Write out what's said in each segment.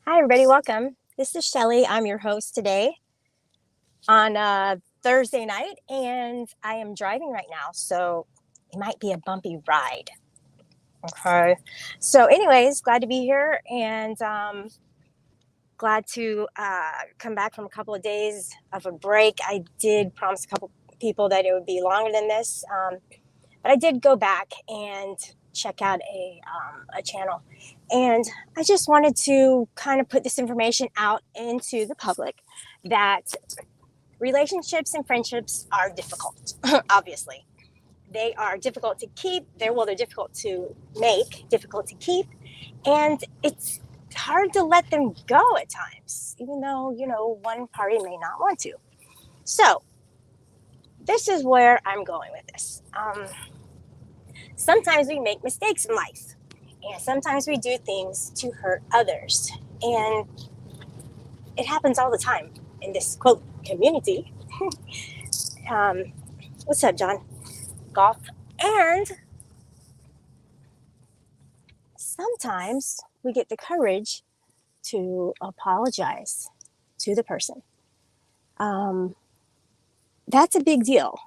Hi, everybody. Welcome. This is Shelly. I'm your host today on Thursday night, and I am driving right now, so it might be a bumpy ride. Okay. So, anyways, glad to be here and glad to come back from a couple of days of a break. I did promise a couple people that it would be longer than this, but I did go back and check out a channel. And I just wanted to kind of put this information out into the public that relationships and friendships are difficult, obviously. They are difficult to keep. They're difficult to make, difficult to keep. And it's hard to let them go at times, even though, one party may not want to. So, this is where I'm going with this. Sometimes we make mistakes in life, and sometimes we do things to hurt others. And it happens all the time in this quote community. um, what's up, John? Golf. And sometimes we get the courage to apologize to the person. Um, that's a big deal.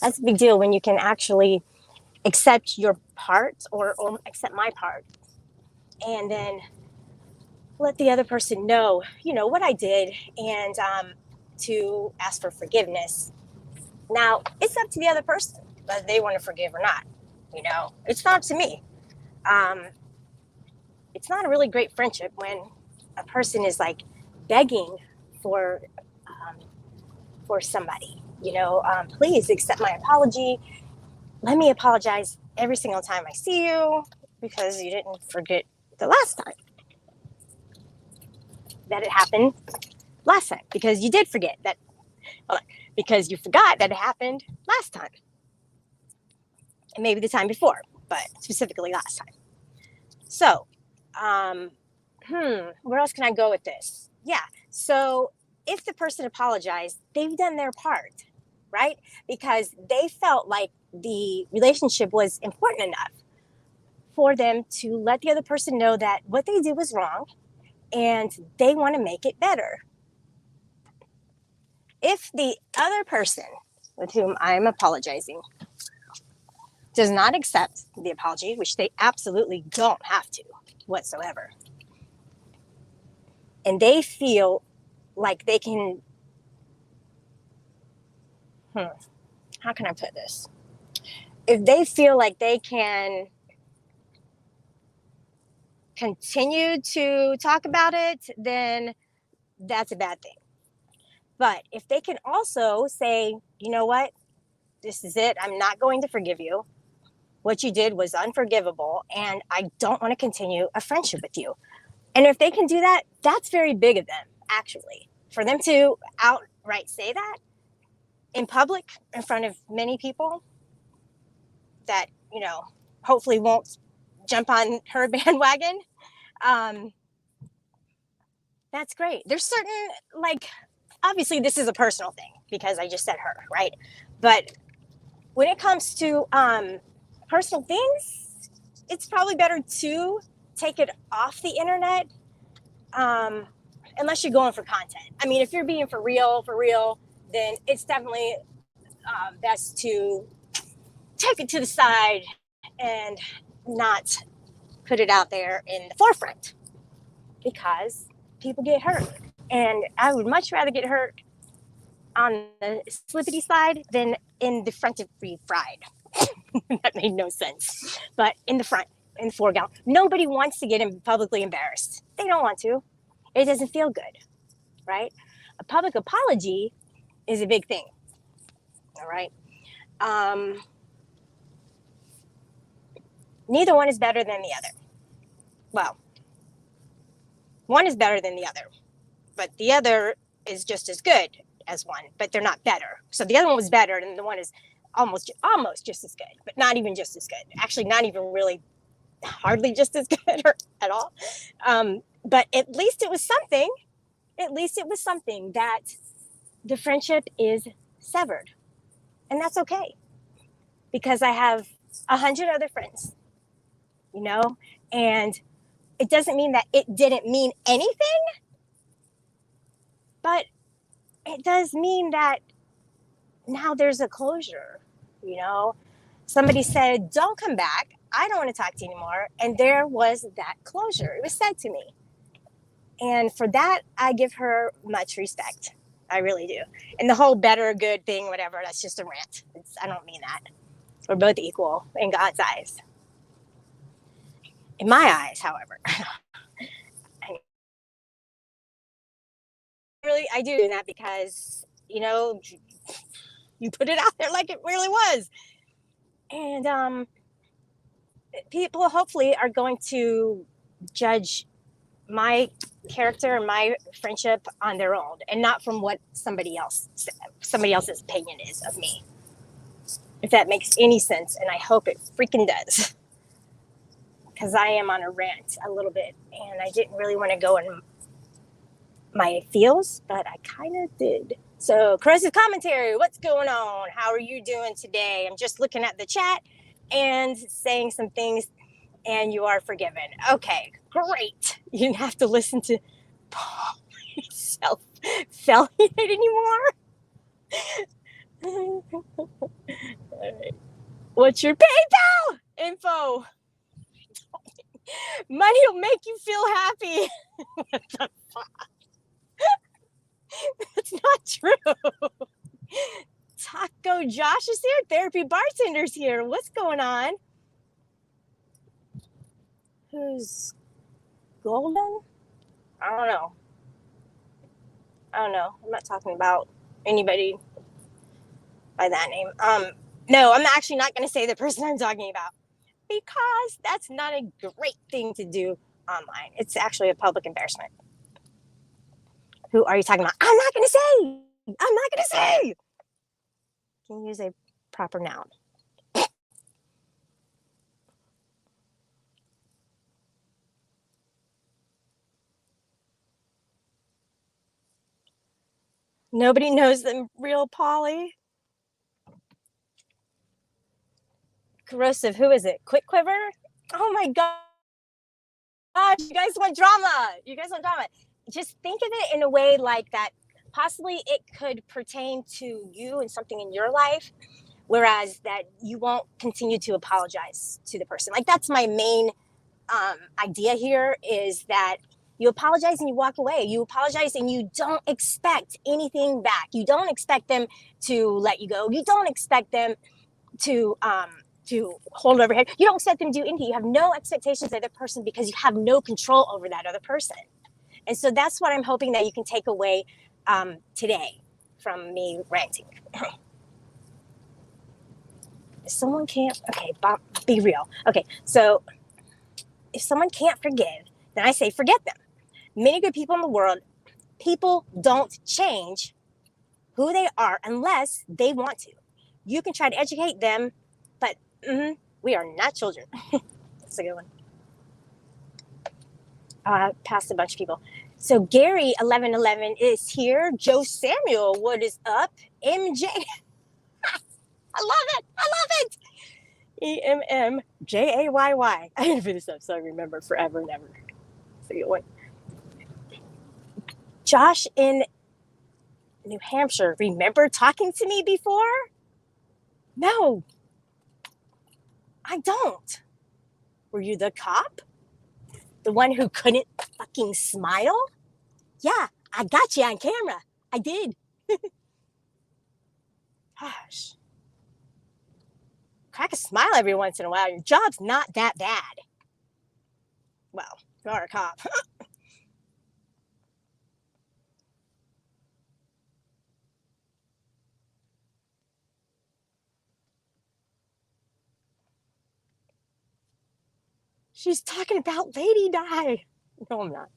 That's a big deal when you can actually accept your part or accept my part and then let the other person know, what I did and to ask for forgiveness. Now, it's up to the other person whether they want to forgive or not. It's not up to me. Um, it's not a really great friendship when a person is like begging for um, for somebody. Please accept my apology. Let me apologize every single time I see you because you didn't forget the last time that it happened last time because you did forget that because you forgot that it happened last time and maybe the time before, but specifically last time. So, um, where else can I go with this? Yeah. So if the person apologized, they've done their part, right? Because they felt like the relationship was important enough for them to let the other person know that what they did was wrong and they want to make it better. If the other person with whom I'm apologizing does not accept the apology, which they absolutely don't have to whatsoever, and they feel like they can, how can I put this? If they feel like they can continue to talk about it, then that's a bad thing. But if they can also say, you know what, this is it, I'm not going to forgive you. What you did was unforgivable, and I don't want to continue a friendship with you. And if they can do that, that's very big of them, actually. For them to outright say that in public, in front of many people that, hopefully won't jump on her bandwagon, um, that's great. There's certain, obviously, this is a personal thing because I just said her, right? But when it comes to personal things, it's probably better to take it off the internet, um, unless you're going for content. I mean, if you're being for real, then it's definitely best to take it to the side and not put it out there in the forefront because people get hurt. And I would much rather get hurt on the slippity side than in the front of free fried. That made no sense. But in the front, in the foreground, nobody wants to get publicly embarrassed. They don't want to. It doesn't feel good, right? A public apology is a big thing. All right. Um, Neither one is better than the other. Well, one is better than the other, but the other is just as good as one, but they're not better. So the other one was better, and the one is almost just as good, but not even just as good. Actually, not even really, hardly just as good at all. But at least it was something. At least it was something that the friendship is severed, and that's okay because I have 100 other friends, and it doesn't mean that it didn't mean anything, but it does mean that now there's a closure, you know? Somebody said, don't come back. I don't want to talk to you anymore. And there was that closure. It was said to me. And for that, I give her much respect. I really do. And the whole better, good thing, whatever, that's just a rant. I don't mean that. We're both equal in God's eyes. In my eyes, however. I do that because, you know, you put it out there like it really was. And people hopefully are going to judge my character and my friendship on their own and not from what somebody else's opinion is of me. If that makes any sense, and I hope it freaking does. Because I am on a rant a little bit, and I didn't really want to go in my feels, but I kind of did. So, Carissa's commentary, what's going on? How are you doing today? I'm just looking at the chat and saying some things, and you are forgiven. Okay, great. You didn't have to listen to Paul self-felling anymore. All right. What's your PayPal info? Money will make you feel happy. What the fuck? That's not true. Taco Josh is here. Therapy Bartender's here. What's going on? Who's Golden? I don't know. I'm not talking about anybody by that name. No, I'm actually not going to say the person I'm talking about because that's not a great thing to do online. It's actually a public embarrassment. Who are you talking about? I'm not going to say. Can you use a proper noun? Nobody knows the real Polly. Corrosive, who is it? Quick Quiver? Oh my God, you guys want drama. Just think of it in a way like that. Possibly it could pertain to you and something in your life, whereas that you won't continue to apologize to the person. Like that's my main idea here is that you apologize and you walk away. You apologize and you don't expect anything back. You don't expect them to let you go. You don't expect them to hold over head. You don't expect them to do anything. You have no expectations of the other person because you have no control over that other person. And so that's what I'm hoping that you can take away today from me ranting. If someone can't, okay, be real. Okay, so if someone can't forgive, then I say forget them. Many good people in the world, people don't change who they are unless they want to. You can try to educate them, but we are not children. That's a good one. Passed a bunch of people. So Gary 1111 is here. Joe Samuel, what is up? MJ. I love it. EMMJAYY. I had to finish up so I remember forever and ever. That's a good one. Josh in New Hampshire, remember talking to me before? No, I don't. Were you the cop? The one who couldn't fucking smile? Yeah, I got you on camera. I did. Gosh. Crack a smile every once in a while. Your job's not that bad. Well, you are a cop. She's talking about Lady Di. No, I'm not.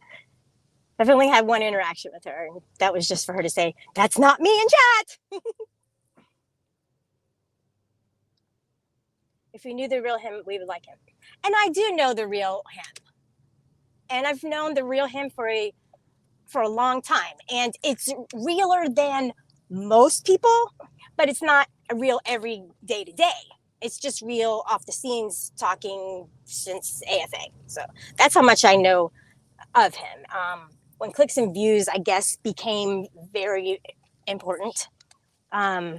I've only had one interaction with her, and that was just for her to say, that's not me in chat. If we knew the real him, we would like him. And I do know the real him. And I've known the real him for a long time. And it's realer than most people, but it's not a real every day to day. It's just real off the scenes talking since AFA. So that's how much I know of him. When clicks and views, I guess, became very important, um,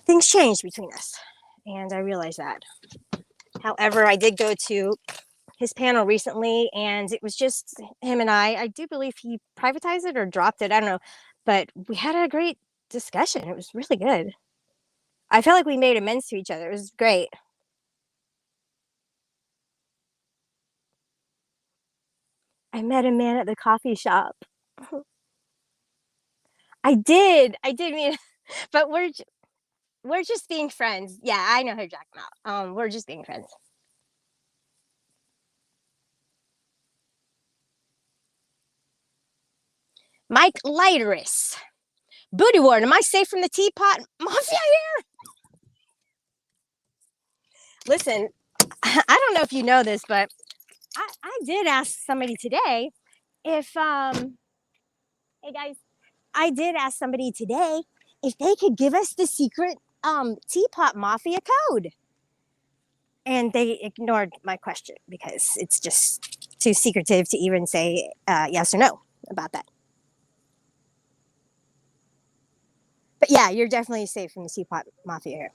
things changed between us. And I realized that. However, I did go to his panel recently, and it was just him and I do believe he privatized it or dropped it. I don't know. But we had a great discussion. It was really good. I felt like we made amends to each other. It was great. I met a man at the coffee shop. I did mean, but we're just being friends. Yeah, I know who you're talking about. We're just being friends. Mike Lighterus. Booty Ward, am I safe from the teapot mafia here? Listen, I don't know if you know this, but I did ask somebody today if hey guys, I did ask somebody today if they could give us the secret teapot mafia code. And they ignored my question because it's just too secretive to even say yes or no about that. But yeah, you're definitely safe from the teapot mafia here.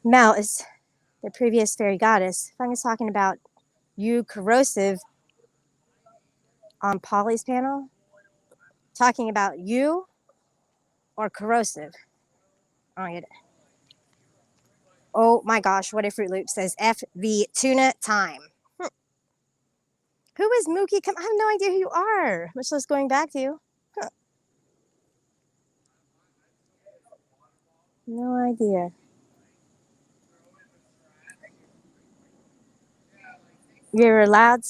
Mel is the previous fairy goddess. If I was talking about you corrosive on Polly's panel, talking about you or corrosive. I don't get it. Oh my gosh, what if Fruit Loop says FV tuna time? Who is Mookie? I have no idea who you are, much less going back to you. Huh. No idea. You're allowed.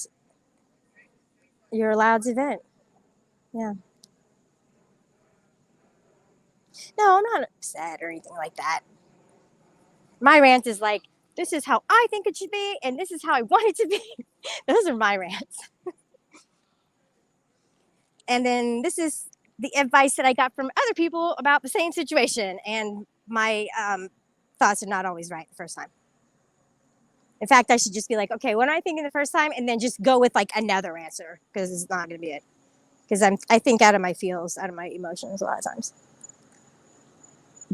You're allowed to vent. Yeah. No, I'm not upset or anything like that. My rant is like, this is how I think it should be, and this is how I want it to be. Those are my rants. And then this is the advice that I got from other people about the same situation. And my thoughts are not always right the first time. In fact, I should just be like, okay, what am I thinking the first time? And then just go with like another answer because it's not going to be it. Because I think out of my feels, out of my emotions a lot of times.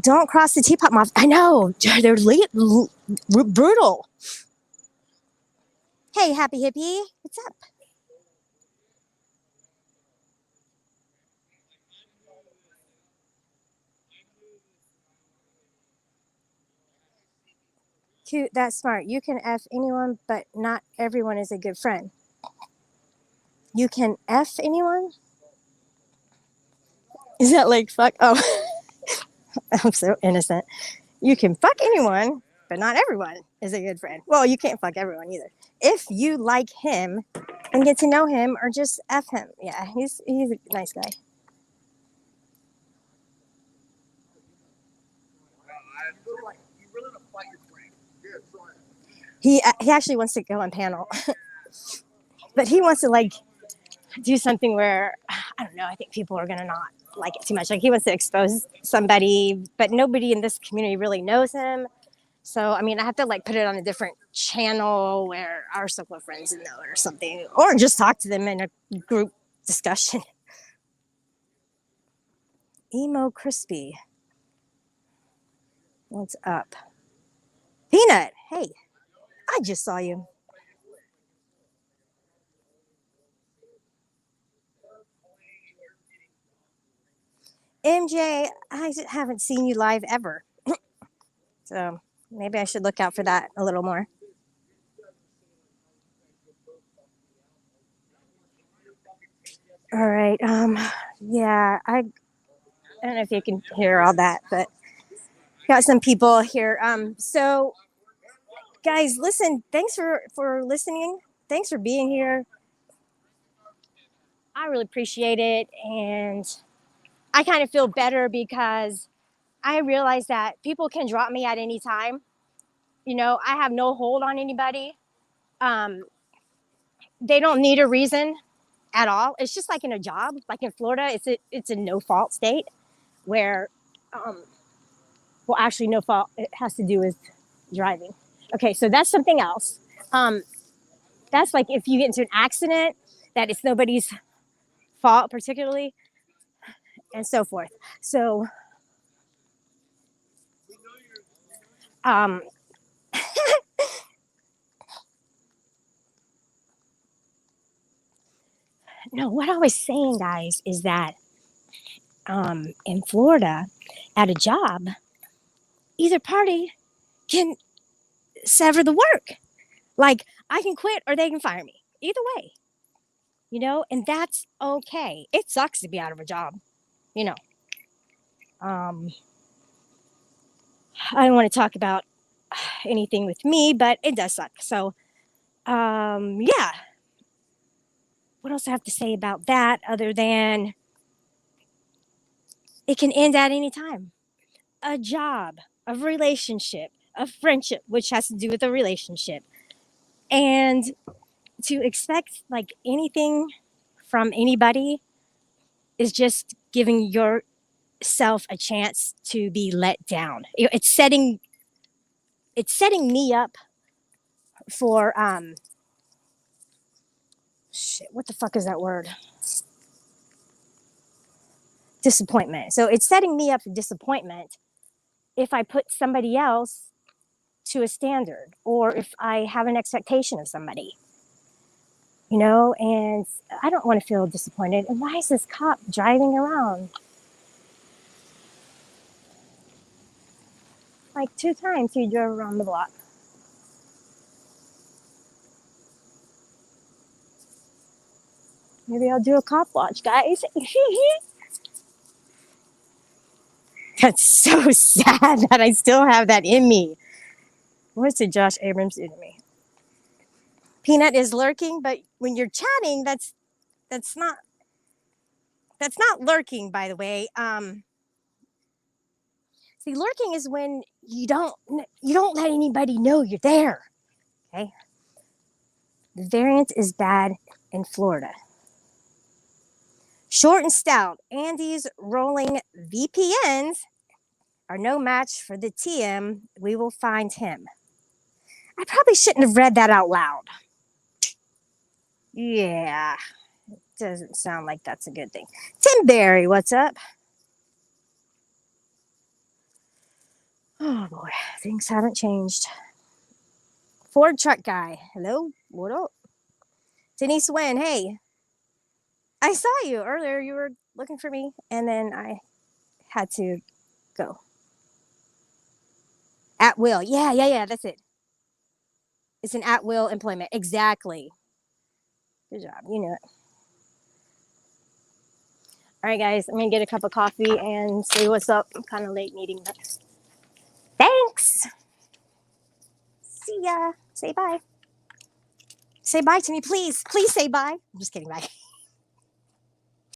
Don't cross the teapot moth. I know. They're brutal. Hey, happy hippie. What's up? Cute. That's smart. You can F anyone, but not everyone is a good friend. You can F anyone? Is that like fuck? Oh, I'm so innocent. You can fuck anyone, but not everyone is a good friend. Well, you can't fuck everyone either. If you like him and get to know him, or just F him. Yeah, he's a nice guy. He actually wants to go on panel, but he wants to like do something where I don't know. I think people are gonna not like it too much. Like he wants to expose somebody, but nobody in this community really knows him. So I mean, I have to like put it on a different channel where our circle of friends know it or something, or just talk to them in a group discussion. Emo Crispy, what's up? Peanut, hey, I just saw you. MJ, I haven't seen you live ever. So maybe I should look out for that a little more. All right. Yeah, I don't know if you can hear all that, but got some people here. So guys, listen, thanks for listening. Thanks for being here. I really appreciate it, and I kind of feel better because I realize that people can drop me at any time. You know, I have no hold on anybody. Um, they don't need a reason at all. It's just like in a job, like in Florida, it's a no fault state where Well, actually, no fault. It has to do with driving. Okay, so that's something else. Um, that's like if you get into an accident that it's nobody's fault, particularly, and so forth. So, um, no, what I was saying, guys, is that in Florida, at a job, either party can sever the work. Like I can quit or they can fire me. Either way, and that's okay. It sucks to be out of a job, you know. Um, I don't want to talk about anything with me, but it does suck. So, yeah. What else I have to say about that other than it can end at any time? A job, a relationship, a friendship, which has to do with a relationship. And to expect like anything from anybody is just giving yourself a chance to be let down. It's setting me up for shit, what the fuck is that word? Disappointment. So it's setting me up for disappointment if I put somebody else to a standard or if I have an expectation of somebody, and I don't want to feel disappointed. And why is this cop driving around? Like 2 times he drove around the block. Maybe I'll do a cop watch, guys. That's so sad that I still have that in me. What did Josh Abrams do to me? Peanut is lurking, but when you're chatting, that's not lurking, by the way. See, lurking is when you don't let anybody know you're there. Okay, the variant is bad in Florida. Short and stout, Andy's rolling VPNs are no match for the TM. We will find him. I probably shouldn't have read that out loud. Yeah, doesn't sound like that's a good thing. Tim Barry, what's up? Oh boy, things haven't changed. Ford truck guy, hello, what up? Denise Wynn, hey, I saw you earlier. You were looking for me, and then I had to go. At will, yeah, that's it. It's an at will employment, exactly. Good job, you knew it. All right, guys, I'm gonna get a cup of coffee and say what's up. I'm kind of late meeting, but thanks. See ya. Say bye. Say bye to me, please. Please say bye. I'm just kidding. Bye.